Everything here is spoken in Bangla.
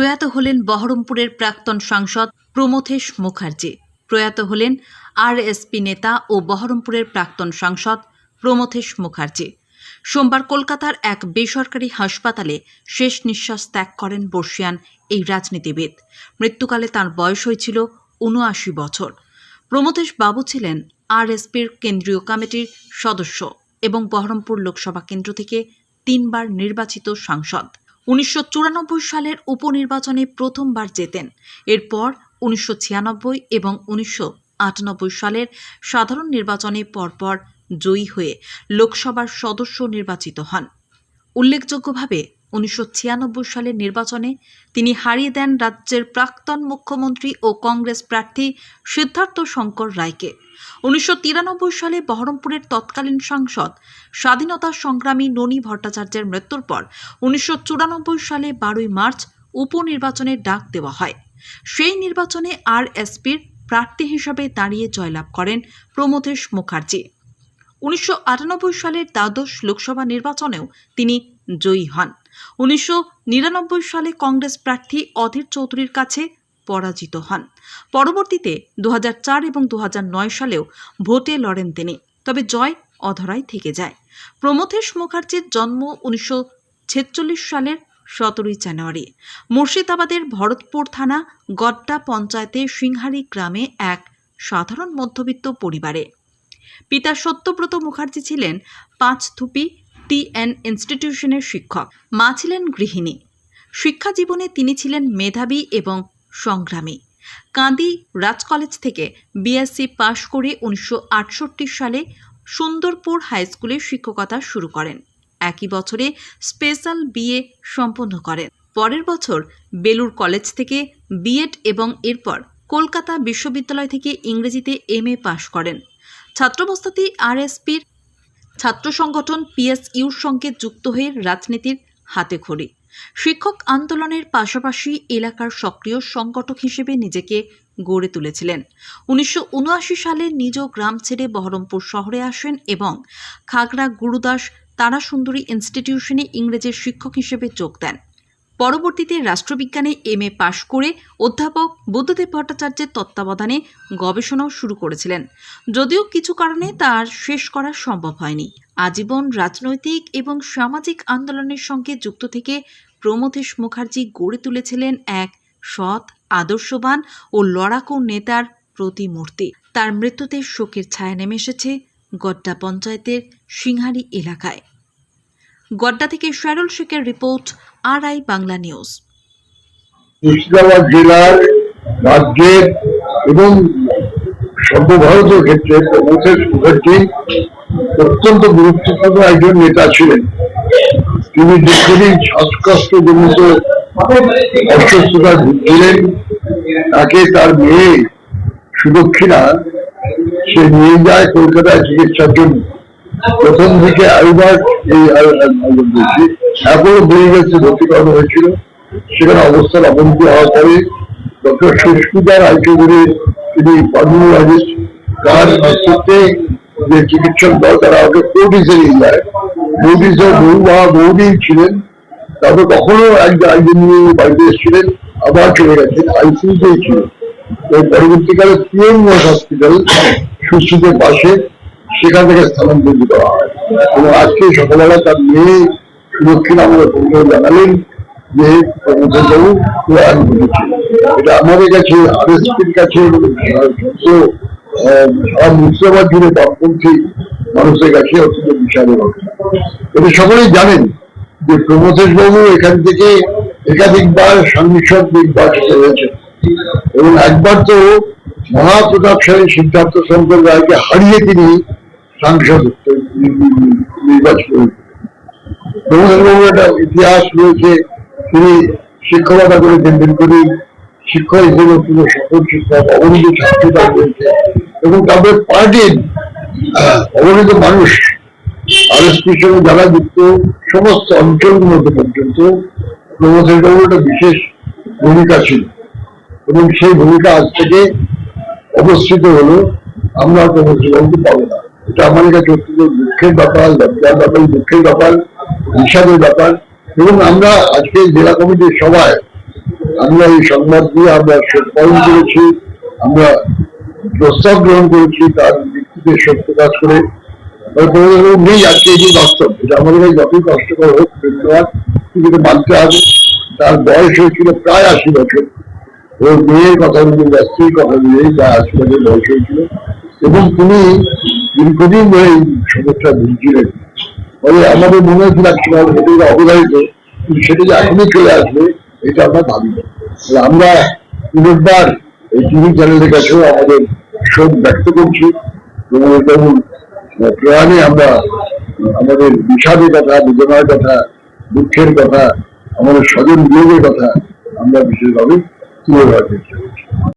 প্রয়াত হলেন বহরমপুরের প্রাক্তন সাংসদ প্রমথেশ মুখার্জি। প্রয়াত হলেন আরএসপি নেতা ও বহরমপুরের প্রাক্তন সাংসদ প্রমথেশ মুখার্জি। সোমবার কলকাতার এক বেসরকারি হাসপাতালে শেষ নিঃশ্বাস ত্যাগ করেন বর্ষিয়ান এই রাজনীতিবিদ। মৃত্যুকালে তাঁর বয়স হয়েছিল ৭৯ বছর। প্রমথেশ বাবু ছিলেন আরএসপির কেন্দ্রীয় কমিটির সদস্য এবং বহরমপুর লোকসভা কেন্দ্র থেকে ৩ বার নির্বাচিত সাংসদ। ১৯৯৪ সালের উপনির্বাচনে প্রথমবার জেতেন। এরপর ১৯৯৬ এবং ১৯৯৮ সালের সাধারণ নির্বাচনে পরপর জয়ী হয়ে লোকসভার সদস্য নির্বাচিত হন। উল্লেখযোগ্যভাবে ১৯৯৬ সালের নির্বাচনে তিনি হারিয়ে দেন রাজ্যের প্রাক্তন মুখ্যমন্ত্রী ও কংগ্রেস প্রার্থী সিদ্ধার্থ শঙ্কর রায়কে। ১৯৯৩ সালে বহরমপুরের তৎকালীন সাংসদ স্বাধীনতা সংগ্রামী ননী ভট্টাচার্যের মৃত্যুর পর ১৯৯৪ সালে ১২ মার্চ উপনির্বাচনের ডাক দেওয়া হয়। সেই নির্বাচনে আরএসপির প্রার্থী হিসেবে দাঁড়িয়ে জয়লাভ করেন প্রমথেশ মুখার্জি। ১৯৯৮ সালের দ্বাদশ লোকসভা নির্বাচনেও তিনি জয়ী হন। ১৯৯৯ সালে কংগ্রেস প্রার্থী অধীর চৌধুরীর কাছে পরাজিত হন। পরবর্তীতে ২০০৪ এবং ২০০৯ সালেও ভোটে লড়েন তিনি, তবে জয় অধরাই থেকে যায়। প্রমথেশ মুখার্জির জন্ম ১৯৪৬ সালের ১৭ জানুয়ারি মুর্শিদাবাদের ভরতপুর থানা গড্ডা পঞ্চায়েতে সিংহারি গ্রামে এক সাধারণ মধ্যবিত্ত পরিবারে। পিতা সত্যব্রত মুখার্জি ছিলেন পাঁচথুপি টিএন ইনস্টিটিউশনের শিক্ষক, মা ছিলেন গৃহিণী। শিক্ষা জীবনে তিনি ছিলেন মেধাবী এবং সংগ্রামী। কাঁদি রাজ কলেজ থেকে বিএসসি পাশ করে ১৯৬৮ সালে সুন্দরপুর হাইস্কুলে শিক্ষকতা শুরু করেন। একই বছরে স্পেশাল বিএ সম্পন্ন করেন। পরের বছর বেলুর কলেজ থেকে বিএড এবং এরপর কলকাতা বিশ্ববিদ্যালয় থেকে ইংরেজিতে এমএ পাশ করেন। ছাত্রাবস্থাতেই আরএসপির ছাত্র সংগঠন পিএসইউর সঙ্গে যুক্ত হয়ে রাজনীতির হাতেখড়ি। শিক্ষক আন্দোলনের পাশাপাশি এলাকার সক্রিয় সংগঠক হিসেবে নিজেকে গড়ে তুলেছিলেন। ১৯৭৯ সালে নিজ গ্রাম ছেড়ে বহরমপুর শহরে আসেন এবং খাগড়া গুরুদাস তারাসুন্দরী ইনস্টিটিউশনে ইংরেজির শিক্ষক হিসেবে যোগ দেন। পরবর্তীতে রাষ্ট্রবিজ্ঞানে এমএ পাশ করে অধ্যাপক বুদ্ধদেব ভট্টাচার্যের তত্ত্বাবধানে গবেষণাও শুরু করেছিলেন, যদিও কিছু কারণে তার শেষ করা সম্ভব হয়নি। আজীবন রাজনৈতিক এবং সামাজিক আন্দোলনের সঙ্গে যুক্ত থেকে প্রমথেশ মুখার্জি গড়ে তুলেছিলেন এক সৎ, আদর্শবান ও লড়াকু নেতার প্রতিমূর্তি। তার মৃত্যুতে শোকের ছায়া নেমে এসেছে গড্ডা পঞ্চায়েতের সিংহারি এলাকায়। গড্ডা থেকে শারুল শেখের report, RI Bangla news. Murshidabad জেলার, রাজ্যের এবং সর্বভারতীয় ক্ষেত্রে প্রমথেশ মুখার্জি অত্যন্ত গুরুত্বপূর্ণ একজন নেতা ছিলেন। তিনি দীর্ঘদিন শ্বাসকষ্টজনিত অসুস্থতায় ভুগছিলেন। তাকে তার মেয়ে সুদক্ষিণা সে নিয়ে যায় কলকাতায় চিকিৎসার জন্য। প্রথম দিকে অ্যাপোলো মেডিকেলসে ভর্তি করানো হয়েছিল। সেখানে অবস্থার অবনতি হওয়ার পরে ডক্টর সুস্মিতা রায়চৌধুরী তিনি পার্মোলজিস্ট, তার নেতৃত্বে যে চিকিৎসক দল তারা ওকে কোর্টিসে নিয়ে যায়। কোর্টিসে বহুদিন ছিলেন, তারপর কখনো একদিন বাড়িতে এসেছিলেন, আবার চলে গেছেন, আইসিইউতেই ছিলেন। পরবর্তীকালে পিএমওএস হসপিটাল সুশ্রুতের পাশে সেখান থেকে স্থানান্তরিত করা হয় এবং আজকে সকালবেলা তার মেয়ে সুদক্ষিণা আমাদের পরিচয় জানালেন যে প্রমথেশবাবু প্রয়াণ ঘটেছে। এটা আমাদের কাছে, আরএসপির কাছে, সারা মুর্শিদাবাদ জুড়ে বামপন্থী মানুষের কাছে অত্যন্ত বিশালের ঘটনা। এটা সকলেই জানেন যে প্রমথেশবাবু এখান থেকে একাধিকবার সাংসদ নির্বাচিত হয়েছে এবং একবার তো মহাপ্রতাপশালী সিদ্ধার্থ শঙ্কর রায়কে হারিয়ে তিনি সাংসদ নির্বাচিত হয়েছেন। প্রমথেশবাবুর একটা ইতিহাস রয়েছে। তিনি শিক্ষকতা করেছেন, দীর্ঘদিন শিক্ষক হিসেবে পুরো সফল শিক্ষক, অবনীত ছাত্রতা রয়েছে এবং তাদের পার্টির অবনীত মানুষ আরএসপির সঙ্গে যারা যুক্ত সমস্ত অঞ্চলগুলোতে পর্যন্ত প্রমথেশবাবুর একটা বিশেষ ভূমিকা ছিল এবং সেই ভূমিকা আজ থেকে অবস্থিত হলো। আমরা প্রমথেশবাবুকে পাবো না। এটা আমার কাছে অত্যন্ত দুঃখের ব্যাপার, লজ্জার ব্যাপার, দুঃখের ব্যাপার, বিষাদের ব্যাপার। এবং আমরা আজকে জেলা কমিটির সভায় আমরা এই সংবাদ দিয়ে আমরা শোক পালন করেছি, আমরা প্রস্তাব গ্রহণ করেছি, তার ভিত্তিতে শোক প্রকাশ করে নেই। আজকে এই যে বাস্তব, এটা আমাদের কাছে যতই কষ্টকর হোক কিন্তু এটা মানতে হবে। তার বয়স হয়েছিল প্রায় 80 বছর, ওর মেয়ের কথা নিয়ে বা স্ত্রীর কথা নিয়েই প্রায় 80 বছর বয়স হয়েছিল, এবং তিনি দীর্ঘদিন ধরে এই সমস্যা ভুগছিলেন। ফলে আমাদের মনে হয়েছিল একসময় এটা অবধারিত, কিন্তু সেটা যে এখনই চলে আসবে এটা আমরা ভাবি না। আমরা পুনর্বার এই টিভি চ্যানেলের কাছেও আমাদের শোক ব্যক্ত করছি। প্রমোদবাবুর প্রয়াণে আমরা আমাদের বিষাদের কথা, বেদনার কথা, দুঃখের কথা, আমাদের স্বজন বিয়োগের কথা আমরা বিশেষভাবে তুলে ধরার চেষ্টা করি।